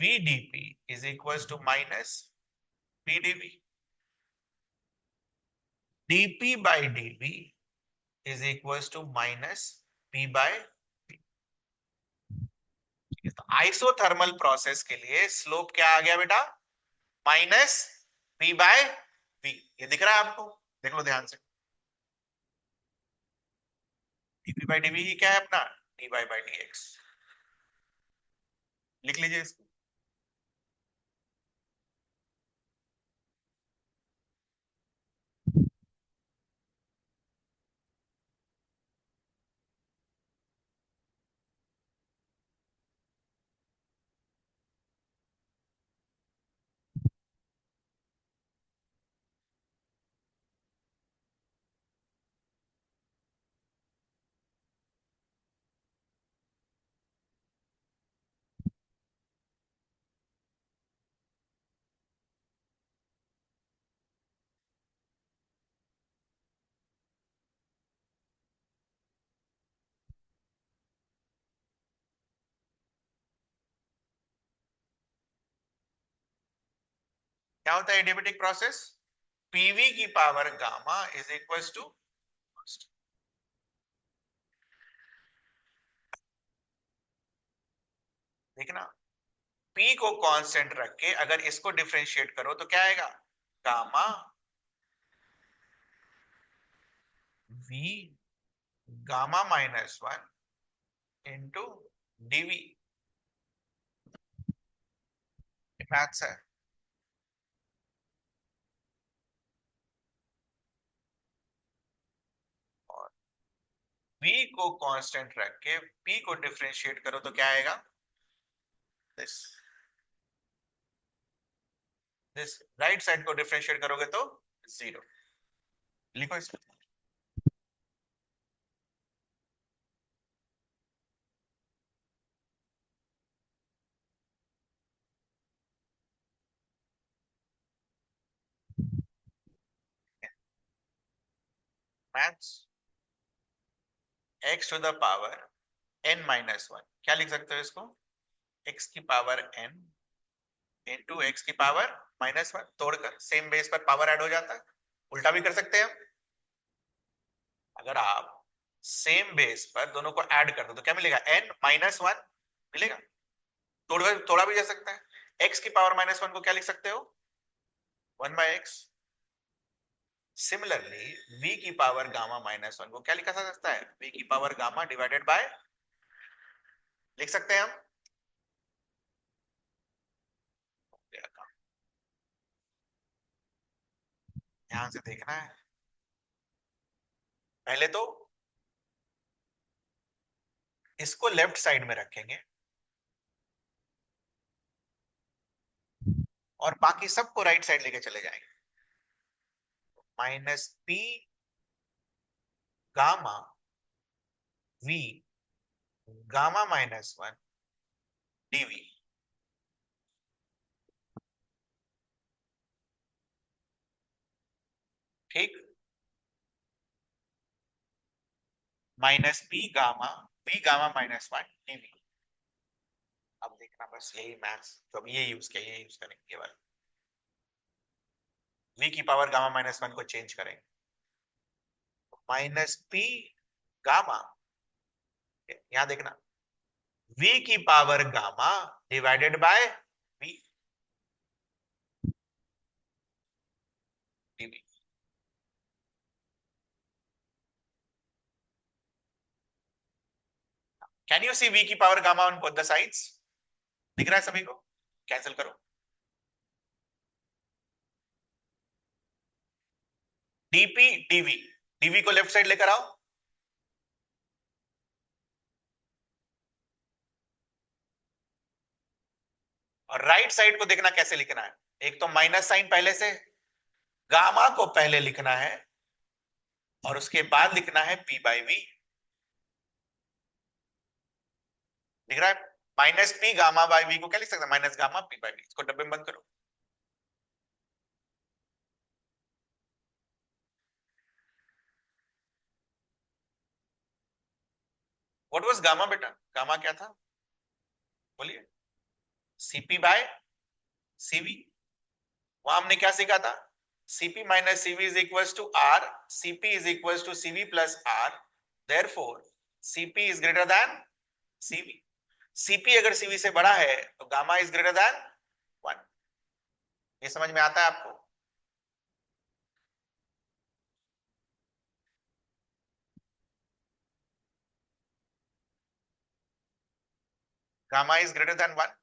v dp is equal to minus p dv। dp by dv is equal to minus p by v। तो आइसोथर्मल प्रोसेस के लिए स्लोप क्या आ गया बेटा? Minus p by v। ये दिख रहा है आपको? देख लो ध्यान से। dp बाय dv ही क्या है अपना? dy by dx। लिख लीजिए इसको। क्या होता है एडियाबेटिक प्रोसेस? पीवी की power gamma is equal to, देखना, p को कांस्टेंट रख के अगर इसको डिफरेंशिएट करो तो क्या आएगा? Gamma v gamma -1 into dv. Maths है। और v को कांस्टेंट रख के p को डिफरेंशिएट करो तो क्या आएगा? दिस दिस राइट साइड को डिफरेंशिएट करोगे तो 0। लिखो इसमें। Maths x to the power n-1। क्या लिख सकते हो इसको? x की पावर n इंटू एक्स की पावर -1। तोड़कर सेम बेस पर पावर ऐड हो जाता है। उल्टा भी कर सकते हैं हम। अगर आप सेम बेस पर दोनों को ऐड कर दो तो क्या मिलेगा? n -1 मिलेगा? तोड़ा तोड़ा भी जा सकता है। x की पावर -1 को क्या लिख सकते हो? 1/x। सिमिलरली v की पावर गामा -1 को क्या लिखा जा सकता है? v की पावर गामा डिवाइडेड बाय, लिख सकते हैं हम। ध्यान से देखना है। पहले तो इसको लेफ्ट साइड में रखेंगे और बाकी सबको राइट साइड लेके चले जाएंगे। -p gamma v gamma -1 dv। ठीक, -p gamma v gamma -1 dv। अब देखना बस यही मैथ्स, तो अब ये यूज किया, ये यूज करेंगे केवल। v की पावर गामा -1 को चेंज करेंगे, -p गामा, यहां देखना, v की power gamma divided by v dv। Can you see v की power gamma on both the sides? दिख रहा है सभी को? कैंसिल करो। dp dv, dv को लेफ्ट साइड लेकर आओ, और राइट साइड को देखना कैसे लिखना है। एक तो माइनस साइन पहले से, गामा को पहले लिखना है और उसके बाद लिखना है p/v। दिख रहा है? -p गामा बाय v को क्या लिख सकते हैं? Minus gamma p/v। इसको डब्बे में बंद करो। व्हाट वाज गामा बेटा? गामा क्या था? बोलिए। cp/cv। वहां हमने क्या सीखा था? cp minus cv is equal to r, cp is equal to cv plus r, therefore cp is greater than cv। cp अगर cv से बड़ा है तो गामा इज ग्रेटर देन 1। ये समझ में आता है आपको? Gamma is greater then 1।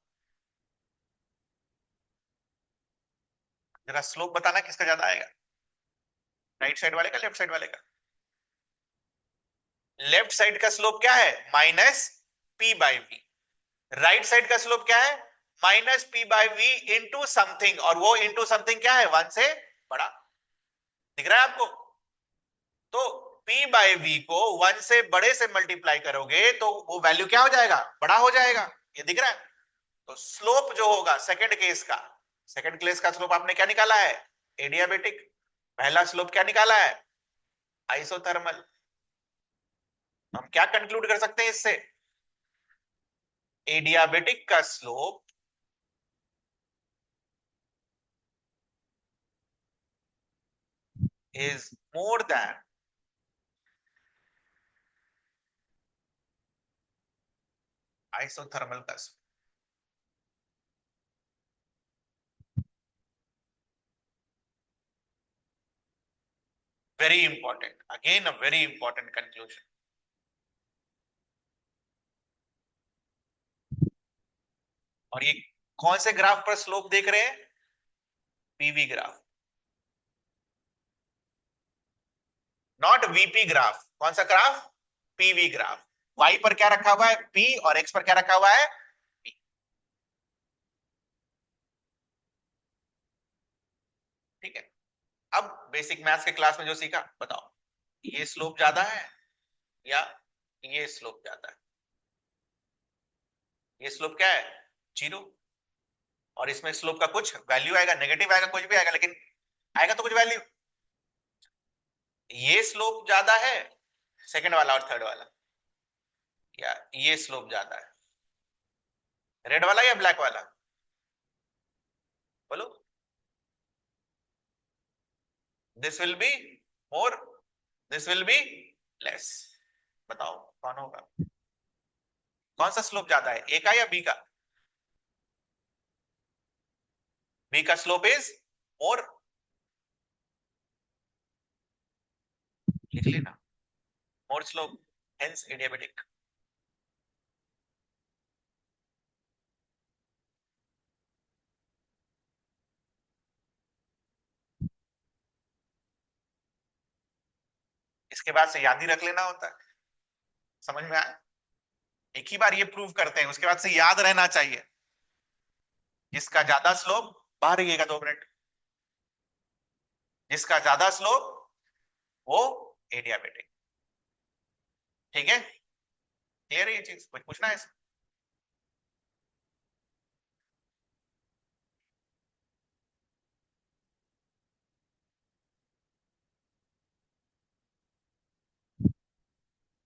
जरा स्लोप बताना किसका ज्यादा आएगा? राइट साइड वाले का, लेफ्ट साइड वाले का? लेफ्ट साइड का स्लोप क्या है? -p/v। राइट साइड का स्लोप क्या है? -p/v इंटू समथिंग, और वो इंटू समथिंग क्या है? 1 से बड़ा। दिख रहा है आपको? तो p/v को 1 से बड़े से मल्टीप्लाई करोगे तो वो वैल्यू क्या हो जाएगा? बड़ा हो जाएगा। ये दिख रहा है? तो स्लोप जो होगा सेकंड केस का, सेकंड केस का स्लोप आपने क्या निकाला है? एडियाबेटिक। पहला स्लोप क्या निकाला है? आइसोथर्मल। हम क्या कंक्लूड कर सकते हैं इससे? एडियाबेटिक का slope is more than isothermal का slope. Very important, again a very important conclusion. और ये कौन से ग्राफ पर स्लोप देख रहे हैं? PV graph, not VP graph. कौन सा ग्राफ? PV graph. वाई पर क्या रखा हुआ है? पी, और एक्स पर क्या रखा हुआ है? पी। ठीक है। अब बेसिक मैथ्स के क्लास में जो सीखा बताओ, ये स्लोप ज्यादा है या ये स्लोप ज्यादा है? ये स्लोप क्या है? 0। और इसमें स्लोप का कुछ वैल्यू आएगा, नेगेटिव आएगा, कुछ भी आएगा, लेकिन आएगा तो कुछ वैल्यू। ये स्लोप ज्यादा है सेकंड वाला और थर्ड वाला, या ये स्लोप ज्यादा है? रेड वाला या ब्लैक वाला? बोलो। This will be more, this will be less. बताओ कौन होगा? कौन सा स्लोप ज्यादा है, ए का या बी का? बी का स्लोप इज मोर, लिख लेना, मोर स्लोप, हेंस एडियाबेटिक। इसके बाद से याद ही रख लेना होता है। समझ में आया? एक ही बार ये प्रूव करते हैं, उसके बाद से याद रहना चाहिए। जिसका ज्यादा स्लोप, बाहर रहिएगा 2 मिनट, जिसका ज्यादा स्लोप वो एडियाबेटिक। ठीक है, क्लियर है ये चीज, कुछ पूछना है इसमें?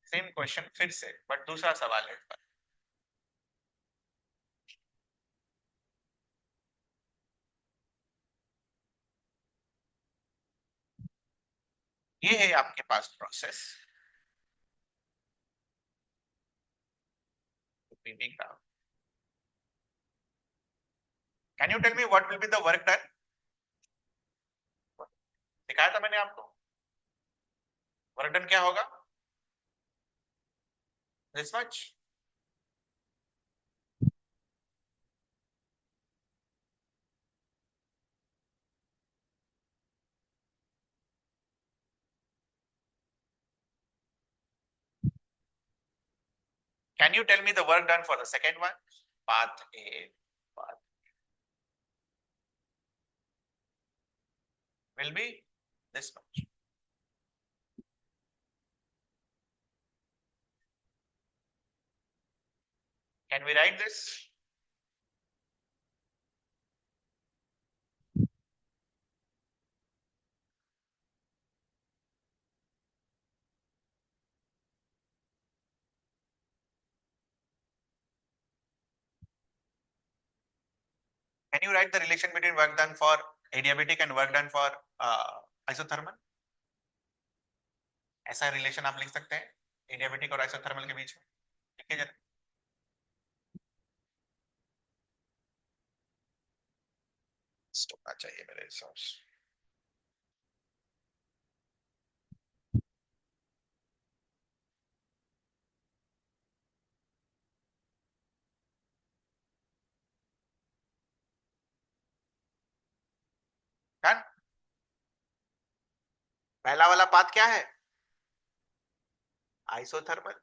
सेम क्वेश्चन फिर से, बट दूसरा सवाल है इस पर। ये है आपके पास प्रोसेस पीवी का। Can you tell me what will be the work done? दिखाया था मैंने आपको, वर्क डन क्या होगा, this much. Can you tell me the work done for the second one, path A, path will be this much. Can we write this? Can you write the relation between work done for adiabatic and work done for isothermal? ऐसा relation आप लिख सकते हैं adiabatic और isothermal के बीच में, ठीक है जरा। होना चाहिए मेरे हिसाब से। डन। पहला वाला पाथ क्या है, आइसोथर्मल।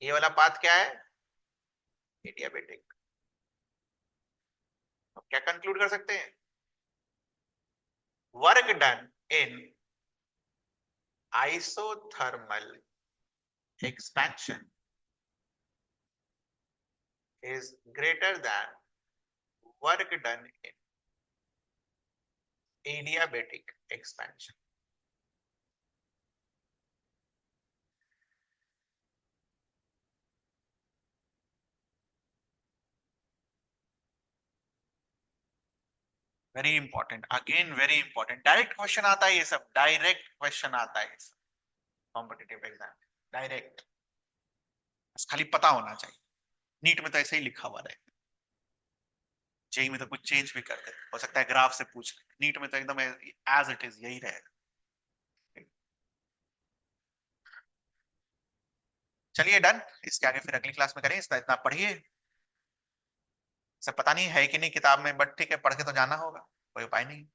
ये वाला पाथ क्या है, एडियाबेटिक। तो क्या कंक्लूड कर सकते हैं, work done in isothermal expansion is greater than work done in adiabatic expansion. Very important, again very important, direct question आता है ये सब, डायरेक्ट क्वेश्चन आता है कॉम्पिटिटिव एग्जाम, डायरेक्ट। बस खाली पता होना चाहिए। नीट में तो ऐसे ही लिखा हुआ रहेगा, जेई में तो कुछ चेंज भी कर दे, हो सकता है ग्राफ से पूछ ले, नीट में तो एकदम एज इट इज यही रहेगा। चलिए डन, इसके आगे फिर अगली क्लास में करें, इसका इतना पढ़िए। सब पता नहीं है कि नहीं किताब में, बट ठीक है, पढ़ के तो जाना होगा, कोई उपाय नहीं।